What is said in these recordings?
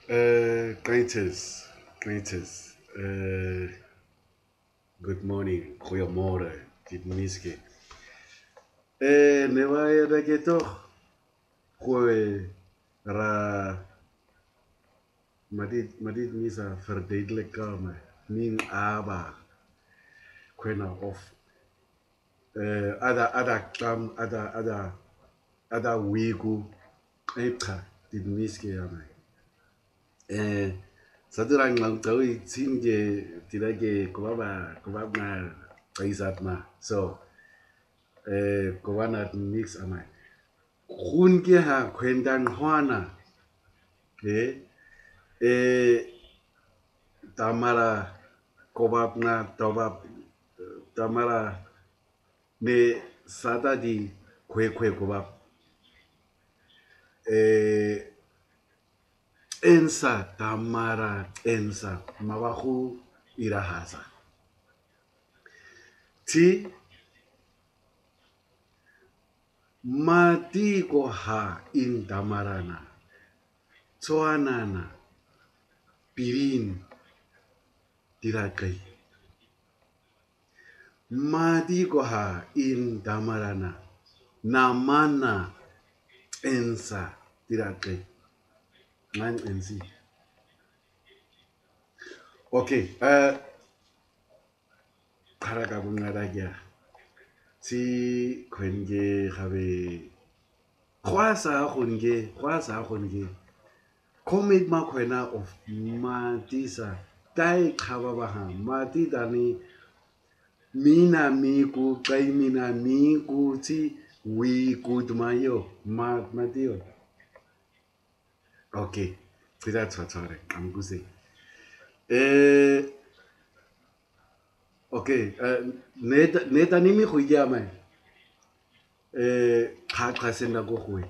Greetings. Good morning. Goeiemorgen. Vietnamese. Ne wa ya da ke toch? Goeie ra madit misa verduidelijk kamer. Ning aba. Kwena of. Ada wigu. Epa. Vietnamese ya mai. Saturang lang tawi singe tilage kubaba kaisat ma. So kuwana mix amai. Kun ke ha kwendang hwana. Eh Damara Damara ne sada di kwe kobab. Ensa Damara ensa mawahu irahasa. Ti mati ko ha in Damarana. Tsoanana Pirin tirakai. Mati ko ha in Damarana. Namana ensa tirakai. Man ensi. Okay, karaka bungaragya. Si kwenge habe kwasa khonge. Commit ma kwena of matisa tai khababaha mati dani mina miku kai mina miku ti we good mayo matio. Okay, that's what's sorry. I'm good say. Okay, neta nimi khuya mai. Kha senda go khwe.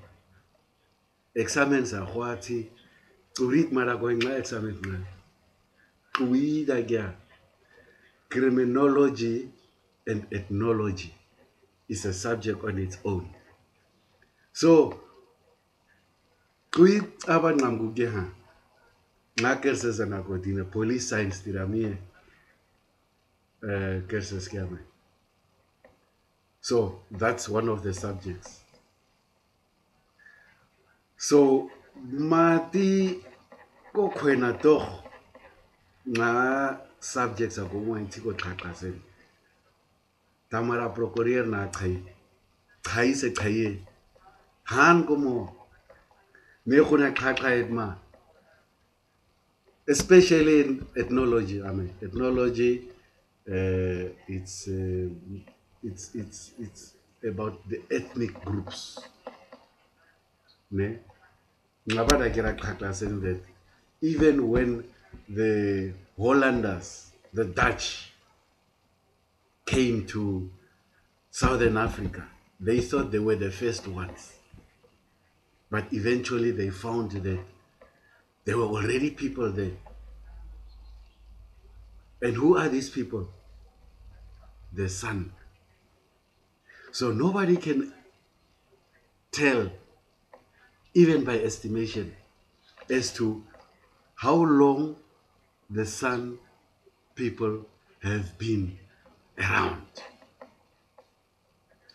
Examines are whati to read mara going my examen na. We da criminology and ethnology is a subject on its own. So kui aba ngamguge ha. Ngakerses na go dina police science tiramie kerses kiame. So that's one of the subjects. So mati ko kwena toch na subjects ako mo intiko kakasen. Damara procureur na khai se khaye han komo me khona khakhaet ma, especially in ethnology. I mean ethnology it's about the ethnic groups. Ne ngabada kira khakhasen that even when the Hollanders, the Dutch, came to Southern Africa, they thought they were the first ones. But eventually they found that there were already people there. And who are these people? The sun. So nobody can tell, even by estimation, as to how long the San people have been around.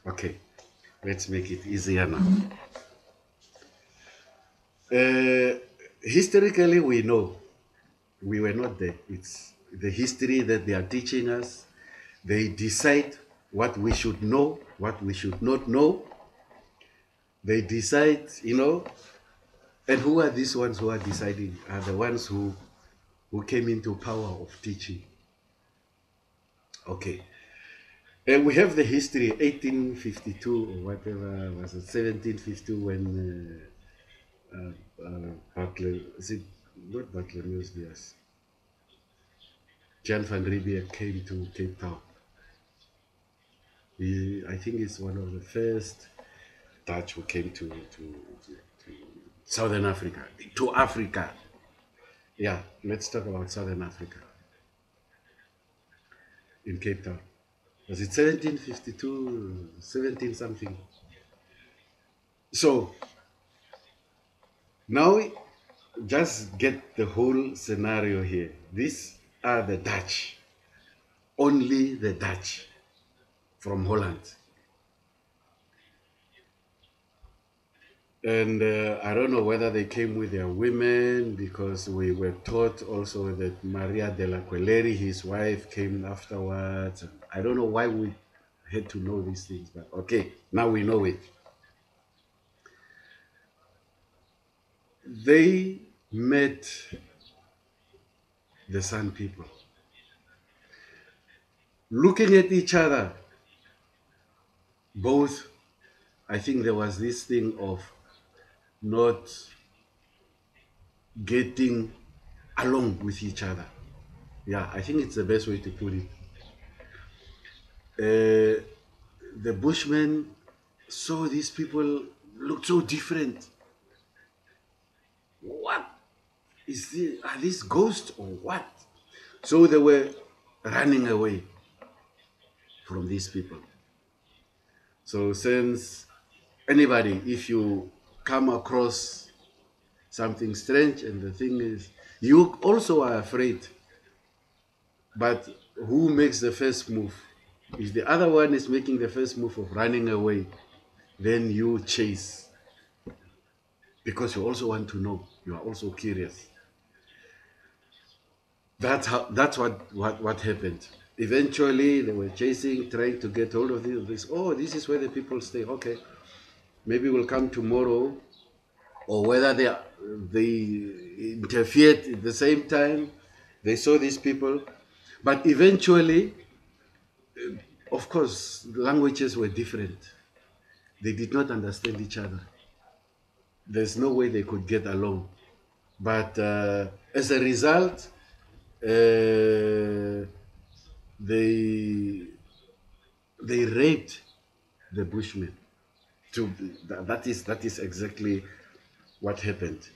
Okay, let's make it easier now. Historically, we know we were not there. It's the history that they are teaching us. They decide what we should know, what we should not know. They decide, and who are these ones who are deciding? Are the ones who came into power of teaching. Okay. And we have the history, 1852 or whatever was it, 1752 when Butler, is it not Butler News, yes. Jan van Riebeeck came to Cape Town. I think it's one of the first Dutch who came to Southern Africa, to Africa. Yeah, let's talk about Southern Africa. In Cape Town. Was it 1752, 17 something? So, now just get the whole scenario here. These are the Dutch, only the Dutch from Holland. And I don't know whether they came with their women, because we were taught also that Maria de la Quelleri, his wife, came afterwards. I don't know why we had to know these things, but okay, now we know it. They met the San people. Looking at each other, both, I think there was this thing of not getting along with each other. Yeah, I think it's the best way to put it. The Bushmen saw these people look so different. What is this? Are these ghosts or what? So they were running away from these people. So since anybody, if you come across something strange, and the thing is, you also are afraid, but who makes the first move? If the other one is making the first move of running away, then you chase, because you also want to know. You are also curious. That's what happened. Eventually, they were chasing, trying to get hold of this. Oh, this is where the people stay. Okay, maybe we'll come tomorrow, or whether they interfered at the same time. They saw these people, but eventually, of course, languages were different. They did not understand each other. There's no way they could get along. But as a result, they they raped the Bushmen. To that is exactly what happened.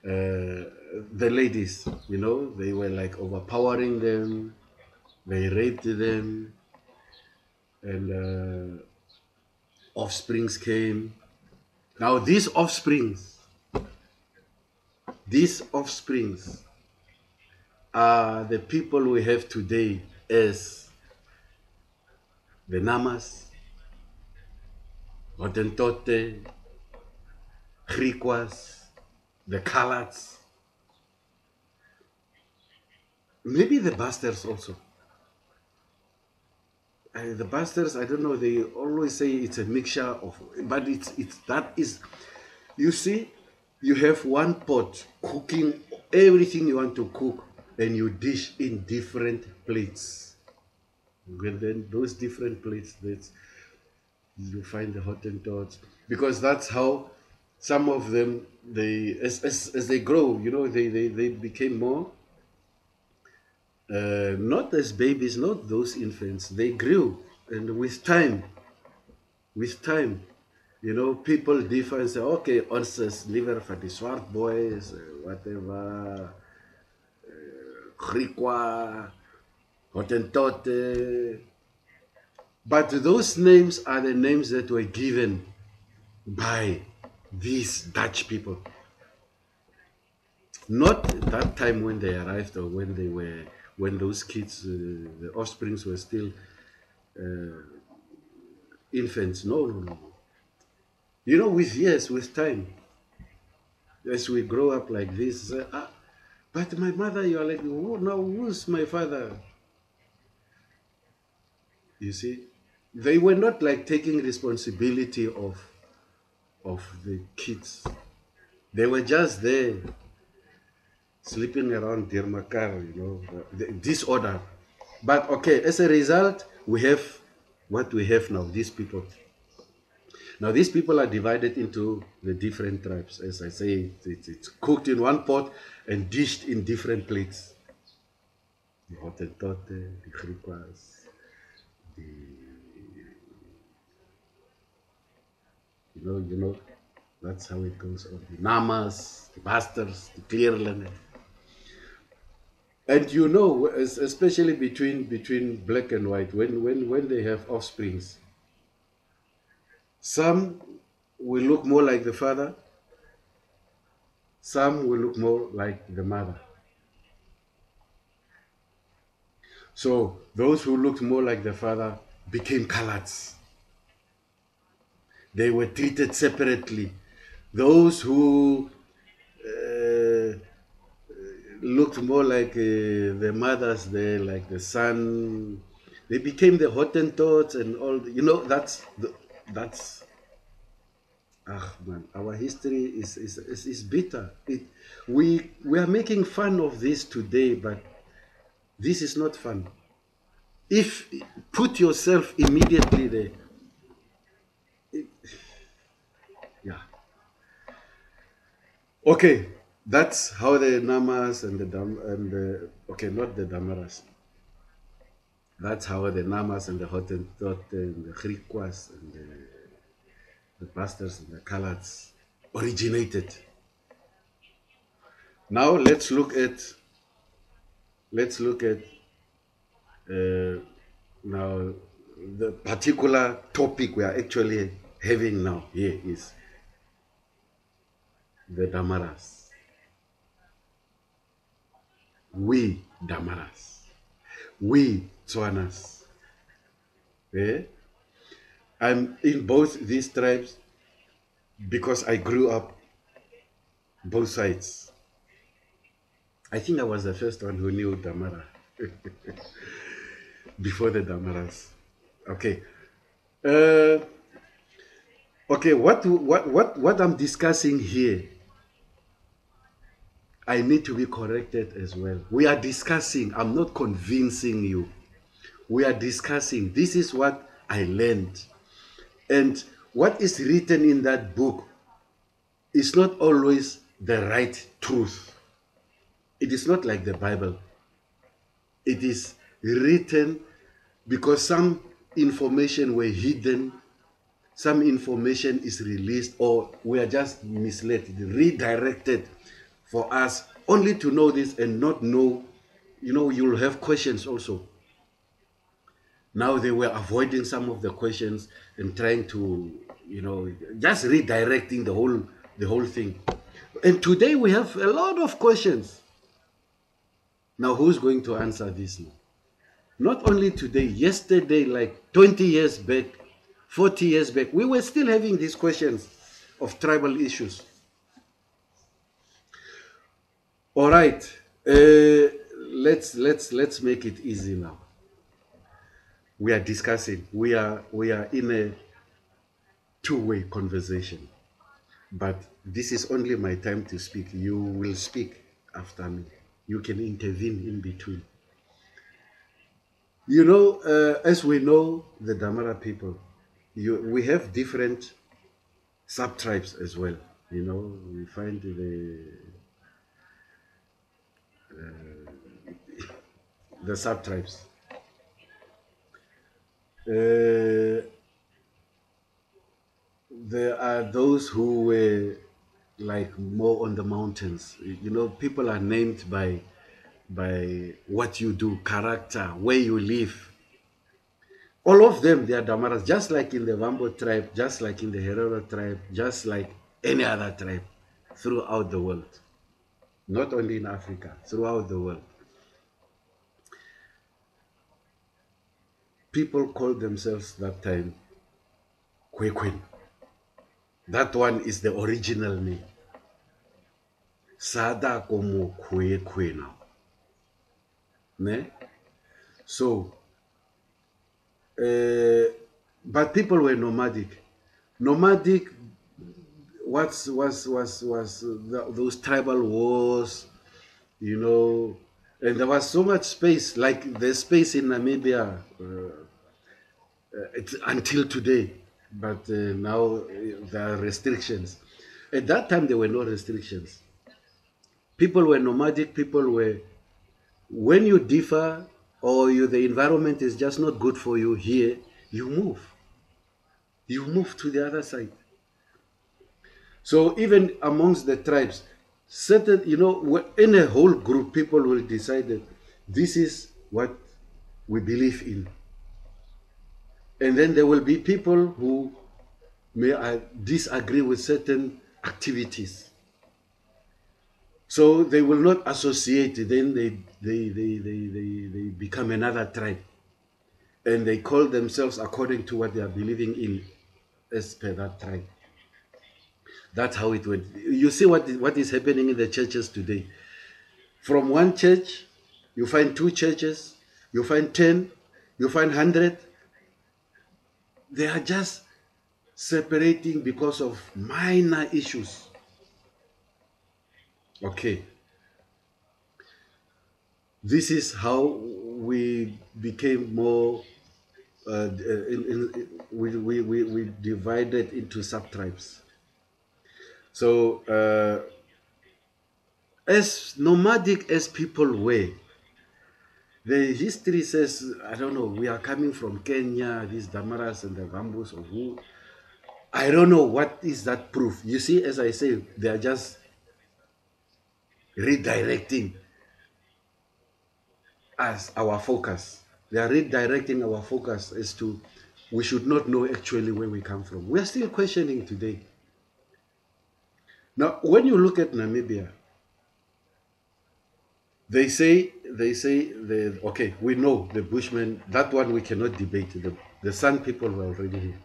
The ladies, they were like overpowering them. They raped them, and offsprings came. Now these offsprings are the people we have today as the Namas, Hottentote, Griquas, the Kalats, maybe the Bastards also. The Bastards, I don't know, they always say it's a mixture of, but you see, you have one pot cooking everything you want to cook, and you dish in different plates. And then those different plates, that's you find the Hottentots, because that's how some of them, they as they grow, they became more, not as babies, not those infants. They grew, and with time, people differ and say, okay, ons is liever vir die swart boys, whatever, Griqua, Hottentote. But those names are the names that were given by these Dutch people. Not that time when they arrived, or when those kids, the offsprings, were still infants. No, no, no. With years, with time, as we grow up like this, but my mother, you are like, oh, now who's my father? You see, they were not like taking responsibility of the kids. They were just there, sleeping around Dirmakar, the disorder. But okay, as a result, we have what we have now, these people. Now, these people are divided into the different tribes. As I say, it's cooked in one pot and dished in different plates. The Hottentote, the Griquas, the, that's how it goes on. The Namas, the Bastards, the Clearland. And especially between black and white, when they have offsprings, some will look more like the father, Some will look more like the mother. So those who looked more like the father became coloreds. They were treated separately. Those who looked more like the mothers there, like the son, they became the Hottentots and all. That's ah man, our history is bitter. We are making fun of this today, but this is not fun. If put yourself immediately there, yeah. Okay, that's how the Namas and the okay, not the Damaras. That's how the Namas and the Hottentot and the Griquas and the Bastards and the Coloureds originated. Now let's look at now the particular topic we are actually having now here is the Damaras. We Damaras. We Tswanas. Eh? I'm in both these tribes because I grew up both sides. I think I was the first one who knew Damara before the Damaras. Okay. Okay, what I'm discussing here, I need to be corrected as well. We are discussing, I'm not convincing you. We are discussing, this is what I learned. And what is written in that book is not always the right truth. It is not like the Bible. It is written because some information were hidden, some information is released, or we are just misled, redirected for us only to know this and not know. You'll have questions also. Now they were avoiding some of the questions and trying to, just redirecting the whole thing. And today we have a lot of questions. Now who's going to answer this now? Not only today, yesterday, like 20 years back, 40 years back, we were still having these questions of tribal issues. All right, let's make it easy now. We are discussing. We are in a two-way conversation, but this is only my time to speak. You will speak after me. You can intervene in between. As we know, the Damara people, we have different sub-tribes as well. We find the sub-tribes. There are those who were like more on the mountains. People are named by what you do, character, where you live. All of them, they are Damaras, just like in the Vambo tribe, just like in the Herero tribe, just like any other tribe throughout the world. Not only in Africa, throughout the world. People called themselves that time Kwekwen. That one is the original name. Sada komo Kwekwe now. Ne? So, but people were nomadic. Nomadic, was those tribal wars, and there was so much space, like the space in Namibia until today, but now there are restrictions. At that time, there were no restrictions. People were nomadic, when you differ or the environment is just not good for you here, you move. You move to the other side. So even amongst the tribes, certain, in a whole group, people will decide that this is what we believe in. And then there will be people who may disagree with certain activities. So they will not associate, then they become another tribe. And they call themselves according to what they are believing in as per that tribe. That's how it went. You see what is happening in the churches today. From one church, you find two churches, you find 10, you find 100. They are just separating because of minor issues. Okay. This is how we became more, we divided into sub-tribes. So, as nomadic as people were, the history says, I don't know, we are coming from Kenya, these Damaras and the Vambus or who. I don't know what is that proof. You see, as I say, they are just redirecting us, our focus. They are redirecting our focus as to we should not know actually where we come from. We are still questioning today. Now, when you look at Namibia, they say, okay, we know the Bushmen, that one we cannot debate. The San people were already here.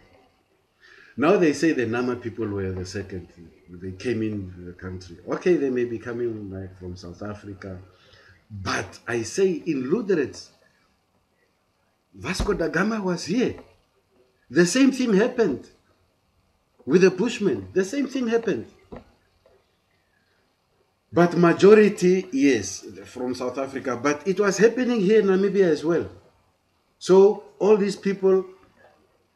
Now they say the Nama people were the second. They came in the country. Okay, they may be coming like from South Africa. But I say in Lüderitz, Vasco da Gama was here. The same thing happened with the Bushmen. The same thing happened. But majority, yes, from South Africa. But it was happening here in Namibia as well. So all these people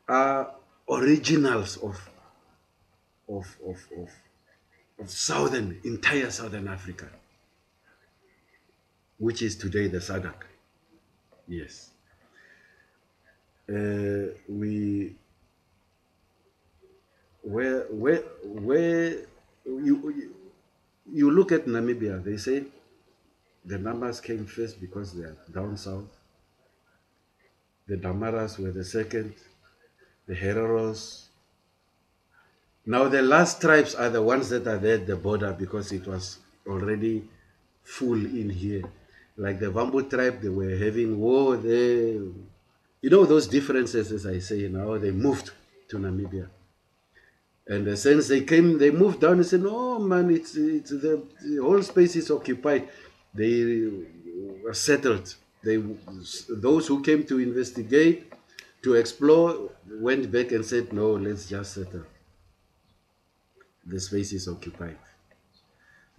are originals of entire Southern Africa, which is today the SADC. Yes. Where you look at Namibia, they say the Namas came first because they are down south. The Damaras were the second, the Hereros. Now the last tribes are the ones that are there at the border because it was already full in here. Like the Vambu tribe, they were having war there. You know those differences, as I say now, they moved to Namibia. And since they came, they moved down and said, no, man, it's the whole space is occupied. They were settled. Those who came to investigate, to explore, went back and said, no, let's just settle. The space is occupied.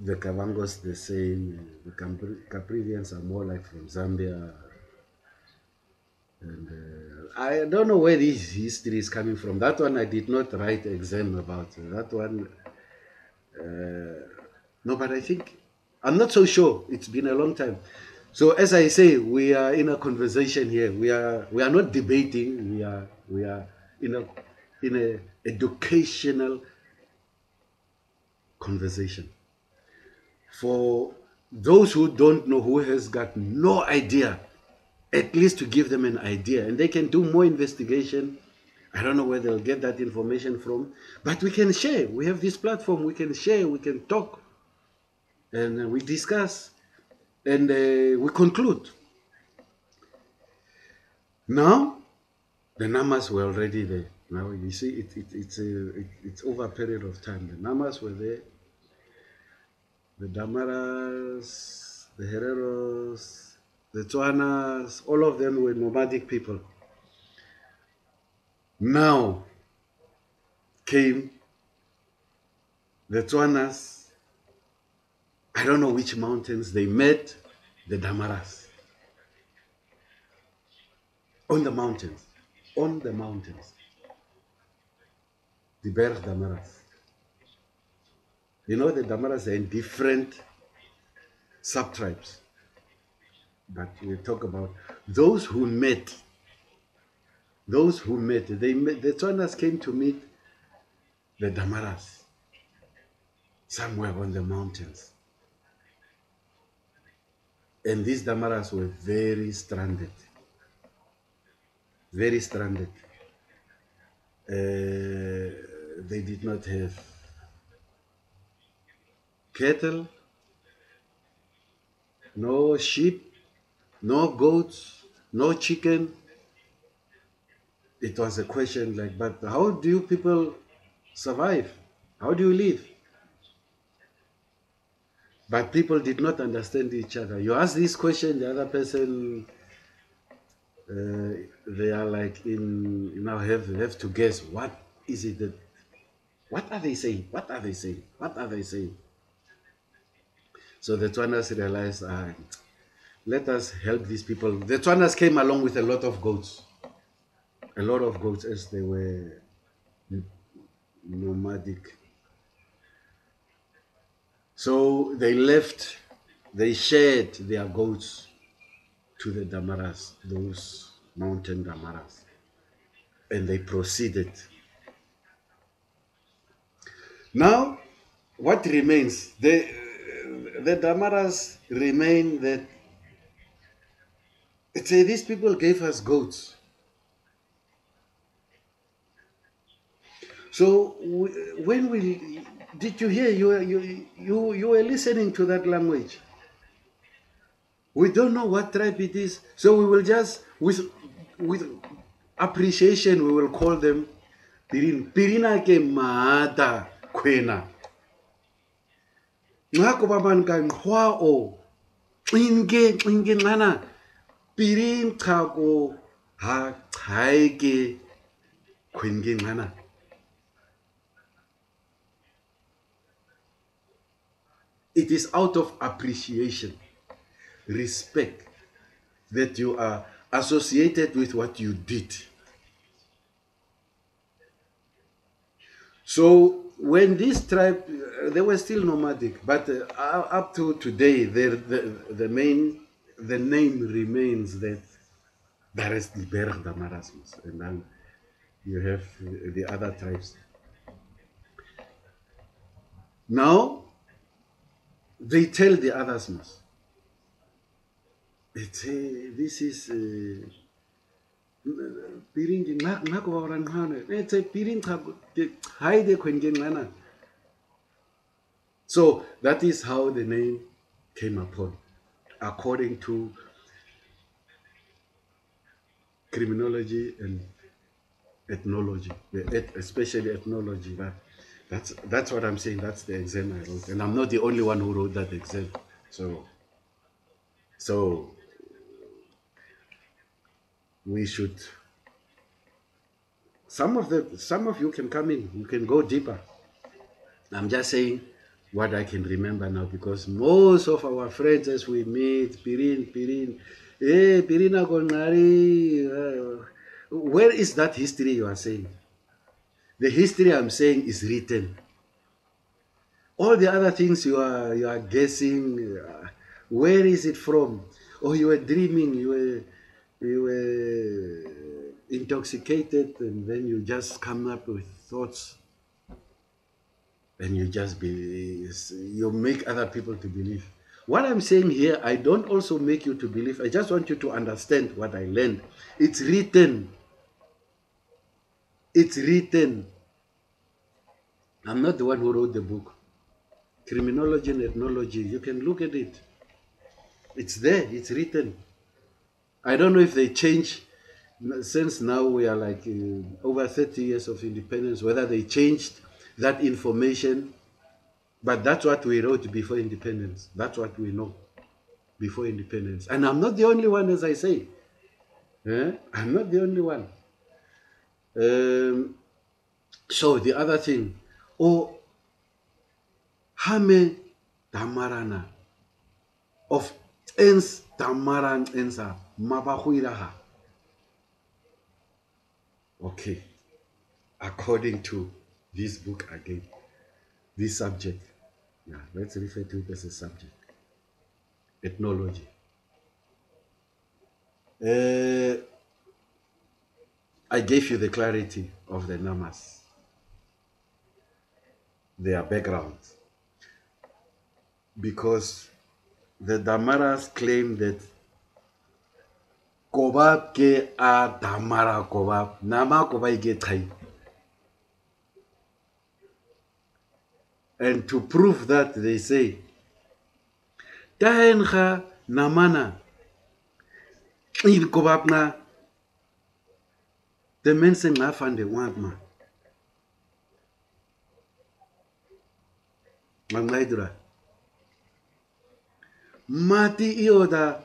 The Kavangos, the same. The Caprivians are more like from Zambia. And I don't know where this history is coming from. That one I did not write exam about. That one, no, but I think, I'm not so sure. It's been a long time. So as I say, we are in a conversation here. We are not debating. We are in a educational conversation. For those who don't know, who has got no idea, at least to give them an idea, and they can do more investigation. I don't know where they'll get that information from, but we can share. We have this platform. We can share. We can talk, and we discuss, and we conclude. Now, the Namas were already there. Now you see, it's over a period of time. The Namas were there. The Damaras, the Hereros, the Tswanas, all of them were nomadic people. Now came the Tswanas. I don't know which mountains they met the Damaras. On the mountains. On the mountains. The Berg Damaras. You know, the Damaras are in different sub-tribes. But we talk about those who met. Those who met. The Tswanas came to meet the Damaras somewhere on the mountains. And these Damaras were very stranded. Very stranded. They did not have cattle. no sheep, no goats, no chicken. It was a question like, but how do you people survive? How do you live? But people did not understand each other. You ask this question, the other person, they are like now have to guess what is it that, what are they saying? What are they saying? What are they saying? So the Tswanas realized, let us help these people. The Tswanas came along with a lot of goats. A lot of goats as they were nomadic. So they left, they shared their goats to the Damaras, those mountain Damaras, and they proceeded. Now, what remains? The Damaras remain that, say, these people gave us goats. So when we, did you hear, you were listening to that language? We don't know what tribe it is, so we will just, with appreciation, we will call them Pirin. Pirina ke mata kwena. Ngako baban kan hwao. Inge ngana. Pirin kako ha haike kwenge ngana. It is out of appreciation, respect, that you are associated with what you did. So when this tribe, they were still nomadic, but up to today, the name remains that there is the Berg Damarasmus, and then you have the other tribes. Now they tell the others, this is Pirin nak orang hane. It's a Pirin hide kwengen. So that is how the name came upon, according to criminology and ethnology, especially ethnology. That's what I'm saying. That's the exam I wrote, and I'm not the only one who wrote that exam. So we should. Some of you can come in. You can go deeper. I'm just saying what I can remember now, because most of our friends, as we meet, Pirin, Pirina Gonari. Where is that history you are saying? The history I'm saying is written. All the other things you are guessing. Where is it from? Or you were dreaming. You were intoxicated, and then you just come up with thoughts, and you make other people to believe. What I'm saying here, I don't also make you to believe. I just want you to understand what I learned. It's written. It's written. I'm not the one who wrote the book. Criminology and ethnology, you can look at it. It's there, it's written. I don't know if they change, since now we are like over 30 years of independence, whether they changed that information, but that's what we wrote before independence. That's what we know before independence. And I'm not the only one, as I say. I'm not the only one. So the other thing, Hame Damarana of Ens Damaran Ensa Mabahuiraha. Okay, according to this book again, this subject, yeah, let's refer to it as a subject, ethnology. I gave you the clarity of the Namas, their background, because the Damaras claim that Kobab ke a Damara Kobab, Nama Kobai ke Thai. And to prove that, they say, Taenha Namana, in Kobapna, the men say Nafan they want man. Mangaidura. Mati ioda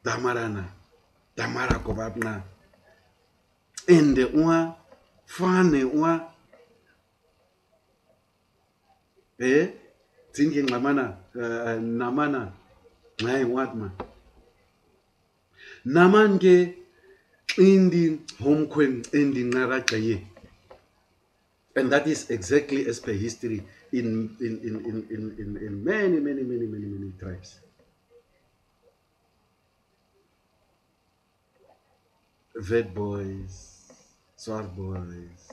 Damarana. Damara Kobapna. Ende uma, fane uma. Thinking Namana. Ngai want man. Namange indi homkwen indi narakaye. And that is exactly as per history in many tribes. Vet boys, Swart boys,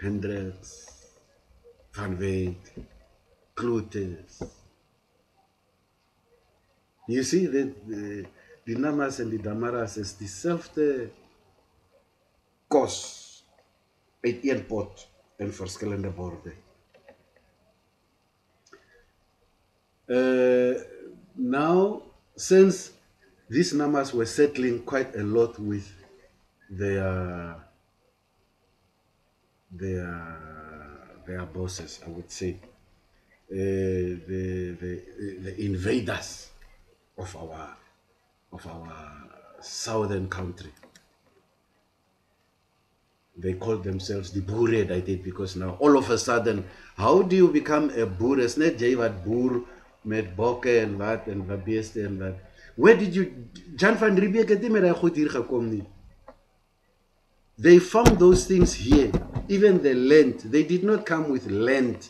Hendricks, Van Wyk, Clutes. You see that the Namas and the Damaras is dezelfde kos uit een pot in verskillende borde. Now, since these Namas were settling quite a lot with their bosses, I would say, the invaders of our southern country. They called themselves the Boere, I did, because now all of a sudden, how do you become a Boer? It's not jy wat boer met bokke and wat and beeste and that. Where did you, Jan van Riebeeck het nie met hy goed hier gekom nie. They found those things here, even the land. They did not come with land.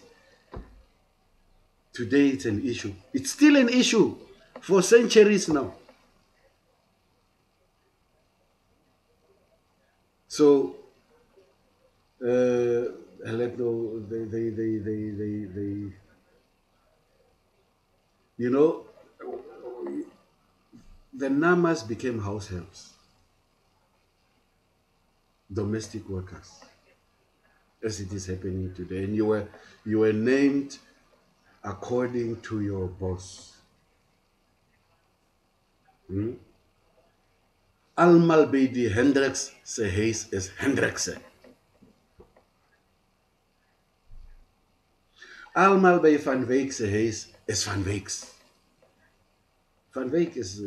Today it's an issue. It's still an issue for centuries now. So, they you know, the Namas became house helps, domestic workers, as it is happening today. And you were named according to your boss. Almal by die Hendricks se huis is Hendrikse. Almal by Van Wyk se huis is Van Wyk's. Van Wyk is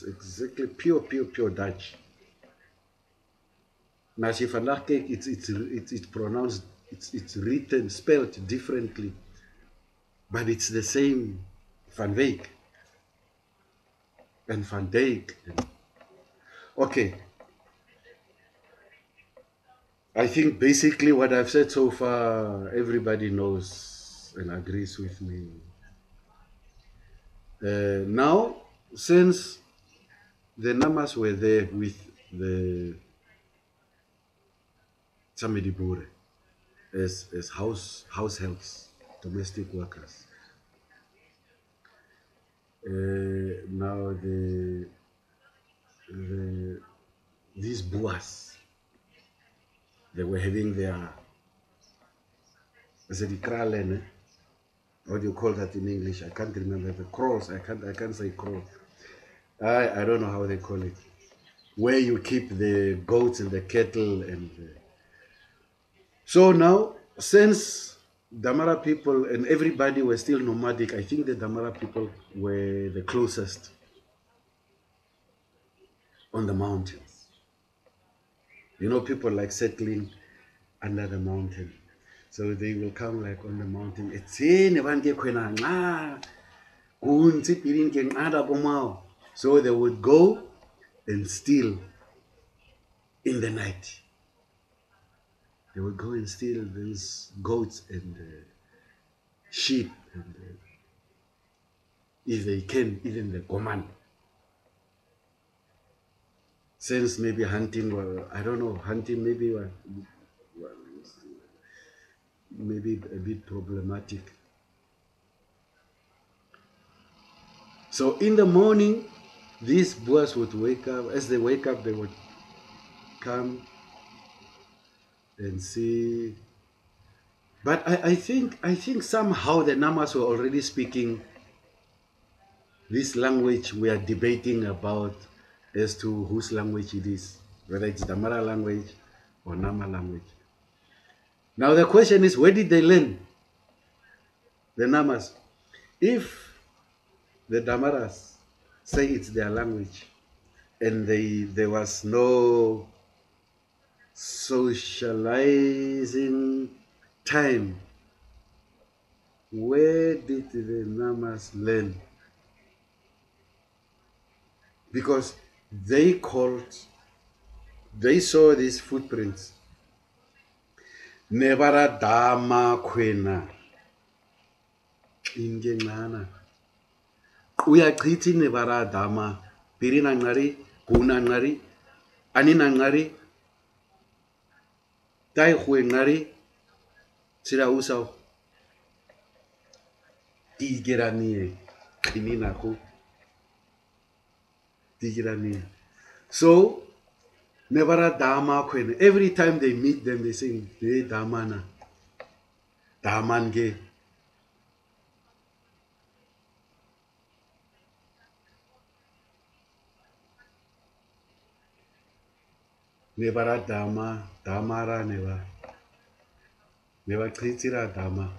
exactly pure Dutch. Now, as you vandaag kyk, it's pronounced, it's written, spelled differently, but it's the same. Van Wyk and Van Dijk. Okay. I think basically what I've said so far, everybody knows and agrees with me. Now, since the Namas were there with the Chamedi Boere as house helps, domestic workers. Now these Boers, they were having their, is it the kralen? What do you call that in English? I can't remember. The crows. I can't say crow. I don't know how they call it. Where you keep the goats and the cattle and so now, since Damara people and everybody were still nomadic, I think the Damara people were the closest on the mountains. You know, people like settling under the mountain. So they will come like on the mountain. So they would go and steal in the night. They would go and steal these goats and sheep, and if they can, even the command. Since maybe hunting, well, I don't know, hunting maybe a bit problematic. So in the morning, these Boers would wake up. As they wake up, they would come and see. But I think somehow the Namas were already speaking this language we are debating about as to whose language it is, whether it's Damara language or Nama language. Now the question is, where did they learn the Namas? If the Damaras say it's their language and there was no socializing time, where did the Namas learn? Because they saw these footprints. Nebara dama kwena. Ingengana. Uyachiti nebara dama. Pirin angari, kuna angari, anin angari, tai hue ngari, sira usau. Tigerani, kininaku. Tigerani. So, Nebara dama kwena. Every time they meet them, they say, "Hey damana, damange." Nebara dama, damara neba tritira dama.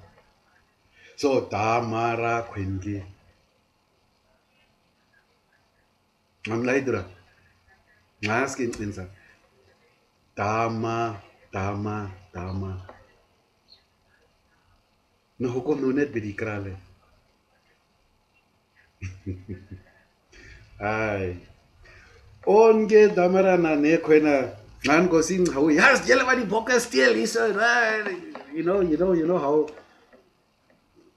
So damara kwenge. I'm laidra. Asking inside. Dama. No hukom no net bidikrale. Ay. Onge damara na ne kwena. Man go sing how yes, jelabani boka still is you know how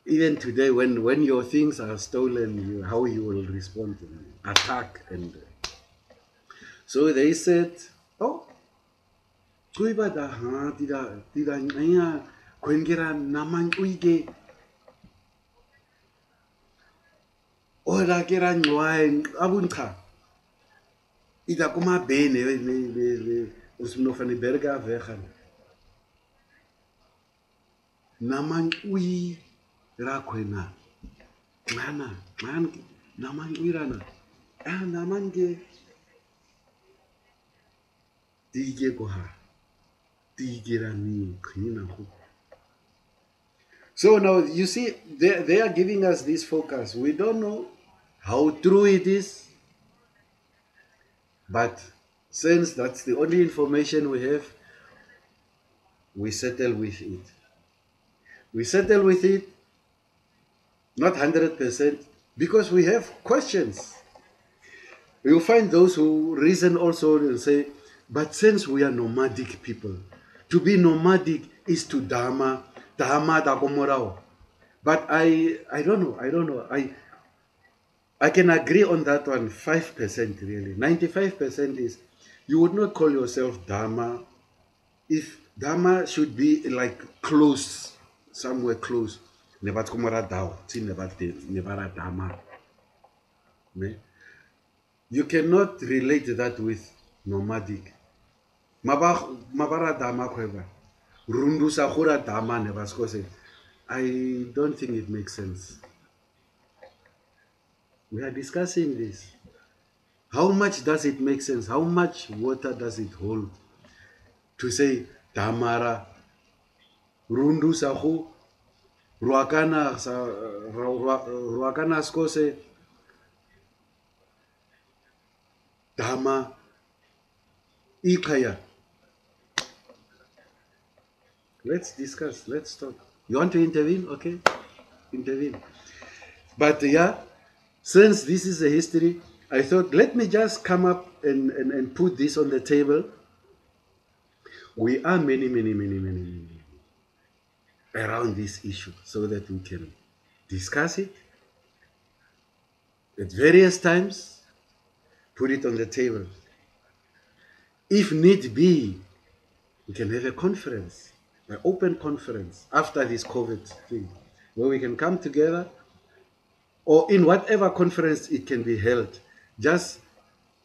even today when your things are stolen, how you will respond to them, attack and so they said, oh, kuiba da ha tida nya kwengera naman uige ora kera nwae abunka ida kuma bene le usno fani berga vegan naman ui ra kwena man naman uirana naman ge tige koha tigerani khina khu. So now you see they are giving us this focus. We don't know how true it is, but since that's the only information we have, we settle with it. We settle with it, not 100%, because we have questions. You'll find those who reason also and say, but since we are nomadic people, to be nomadic is to dama dakomorao. But I don't know. I can agree on that one 5% really. 95% is you would not call yourself Dharma if Dharma should be like close, somewhere close. Nebat kumara dao, nebara Dharma. You cannot relate that with nomadic. Mabara Dharma kweba. Rundu sakura Dharma nebaskose. I don't think it makes sense. We are discussing this. How much does it make sense? How much water does it hold to say Damara, Rundu Sahu, Ruakana Skose, Dama, Ikaya? Let's discuss, let's talk. You want to intervene? Okay, intervene. But yeah, since this is a history, I thought, let me just come up and put this on the table. We are many around this issue so that we can discuss it at various times, put it on the table. If need be, we can have a conference, an open conference after this COVID thing, where we can come together, or in whatever conference it can be held, just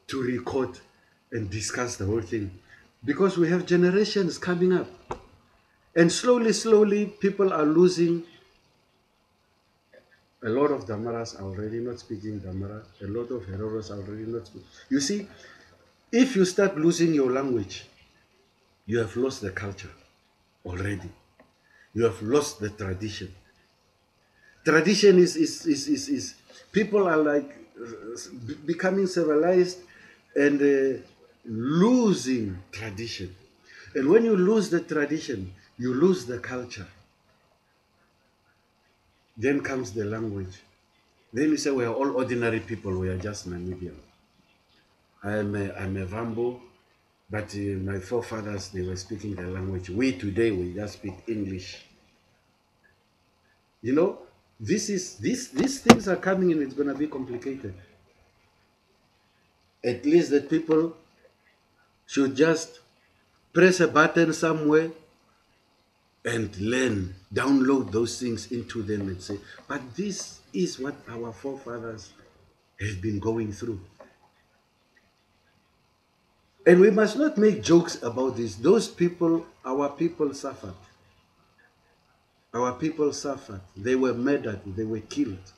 to record and discuss the whole thing. Because we have generations coming up. And slowly, people are losing A lot of Damaras are already not speaking Damara. A lot of Heroros are already not speaking. You see, if you start losing your language, you have lost the culture already. You have lost the tradition. Tradition is people are like becoming civilized and losing tradition. And when you lose the tradition, you lose the culture. Then comes the language. Then you say we are all ordinary people, we are just Namibian. I'm a Vambo, but my forefathers, they were speaking the language. We today, we just speak English. You know, these things are coming and it's going to be complicated. At least that people should just press a button somewhere and learn, download those things into them and say, but this is what our forefathers have been going through. And we must not make jokes about this. Those people, our people suffered. Our people suffered. They were murdered. They were killed.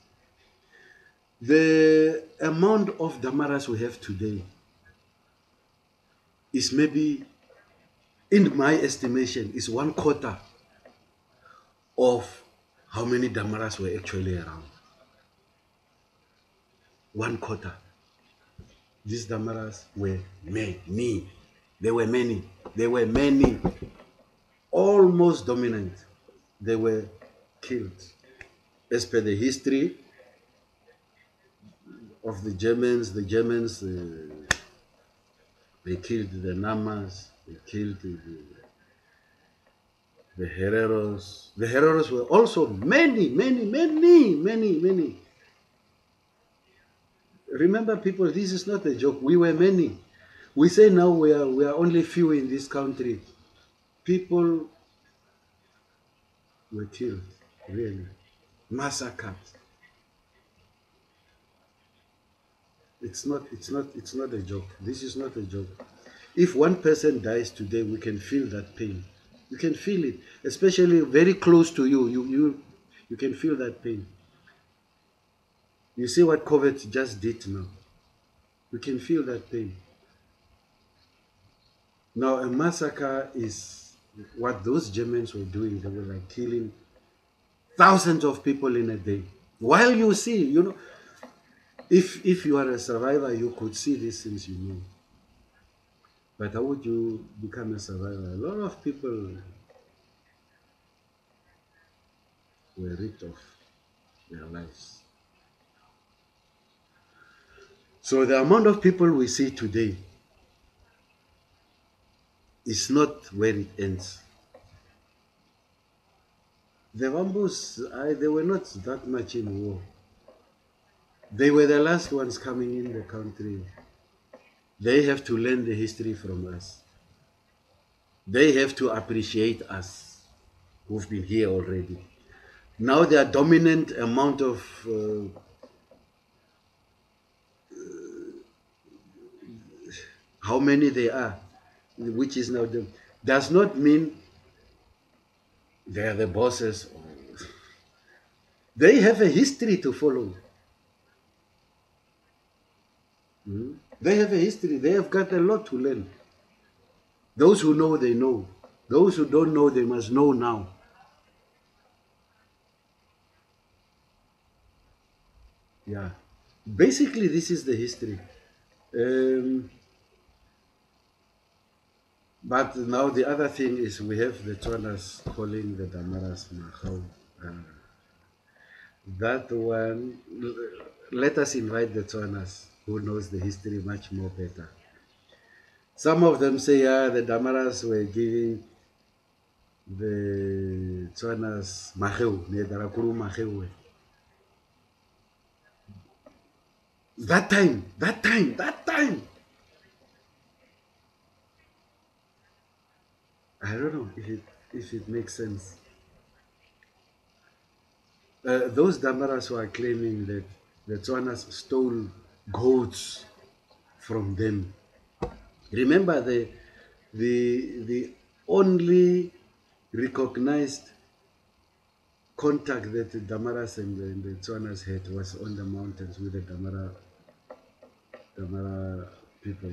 The amount of Damaras we have today is maybe, in my estimation, is 1/4 of how many Damaras were actually around. 1/4. These Damaras were many. They were many. They were many. Almost dominant. They were killed. As per the history of the Germans, they killed the Namas, they killed the Hereros. The Hereros were also many. Remember, people, this is not a joke. We were many. We say now we are only few in this country. People were killed, really, massacred. It's not a joke. This is not a joke. If one person dies today, we can feel that pain. You can feel it, especially very close to you. You can feel that pain. You see what COVID just did now. You can feel that pain. Now, a massacre is what those Germans were doing. They were like killing thousands of people in a day. While you see, if you are a survivor, you could see these things, But how would you become a survivor? A lot of people were ripped off their lives. So the amount of people we see today is not where it ends. The Wambus, they were not that much in war. They were the last ones coming in the country. They have to learn the history from us. They have to appreciate us who've been here already. Now their dominant amount of how many they are, which is now them, does not mean they are the bosses. They have a history to follow. They have a history. They have got a lot to learn. Those who know, they know. Those who don't know, they must know now. Yeah. Basically, this is the history. But now the other thing is we have the Tswanas calling the Damaras Mahau. That one, let us invite the Tswanas who knows the history much more better. Some of them say, yeah, the Damaras were giving the Tswanas Maheu, Nedarakuru Maheu. That time. I don't know if it makes sense. Those Damaras who are claiming that the Tswanas stole goats from them. Remember the only recognized contact that the Damaras and the Tswanas had was on the mountains with the Damara people,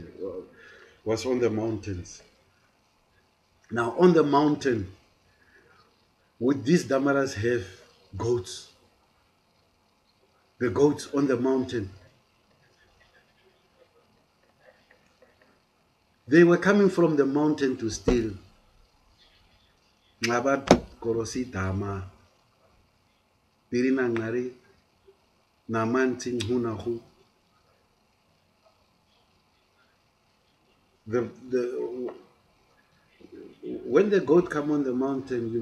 was on the mountains. Now, on the mountain, would these Damaras have goats? The goats on the mountain. They were coming from the mountain to steal. Ngabat korosi dama. Pirin ngari. Naman ting hunahu. The when the goat come on the mountain,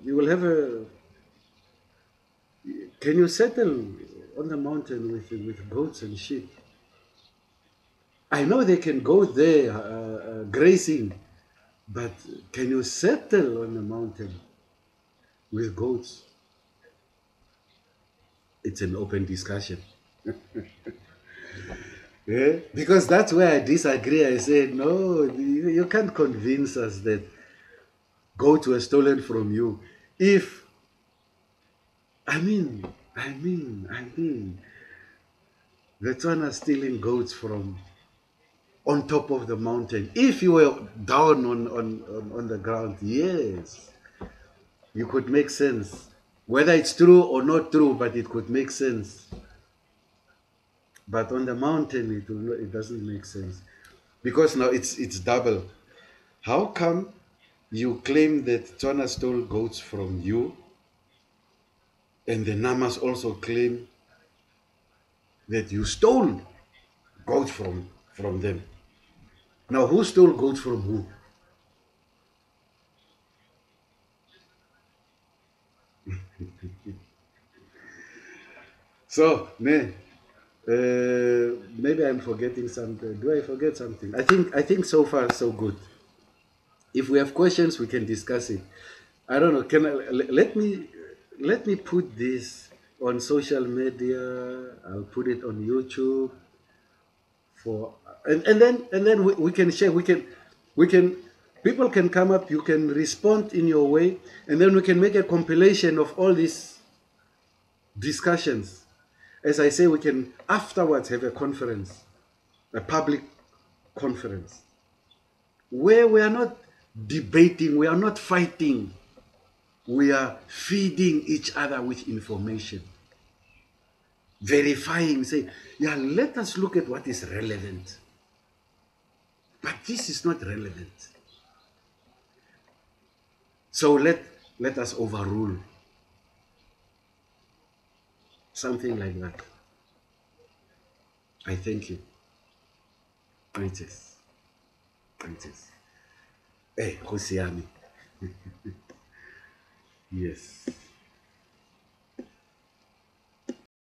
you will have a. Can you settle on the mountain with goats and sheep? I know they can go there grazing, but can you settle on the mountain with goats? It's an open discussion. Yeah? Because that's where I disagree. I say, no, you can't convince us that goats were stolen from you. If, I mean, the Tswana stealing goats from on top of the mountain. If you were down on the ground, yes, you could make sense. Whether it's true or not true, but it could make sense. But on the mountain, it doesn't make sense. Because now it's double. How come you claim that Tswana stole goats from you, and the Namas also claim that you stole goats from them? Now, who stole goats from who? So, maybe I'm forgetting something. Do I forget something? I think so far so good. If we have questions, we can discuss it. I don't know. Let me put this on social media. I'll put it on YouTube for and then we can share. We can people can come up. You can respond in your way, and then we can make a compilation of all these discussions. As I say, we can afterwards have a conference, a public conference, where we are not debating, we are not fighting, we are feeding each other with information, verifying, say, yeah, let us look at what is relevant. But this is not relevant. So let us overrule something like that. I thank you. Greatest. Greatest. Hey, Hosiami. Yes.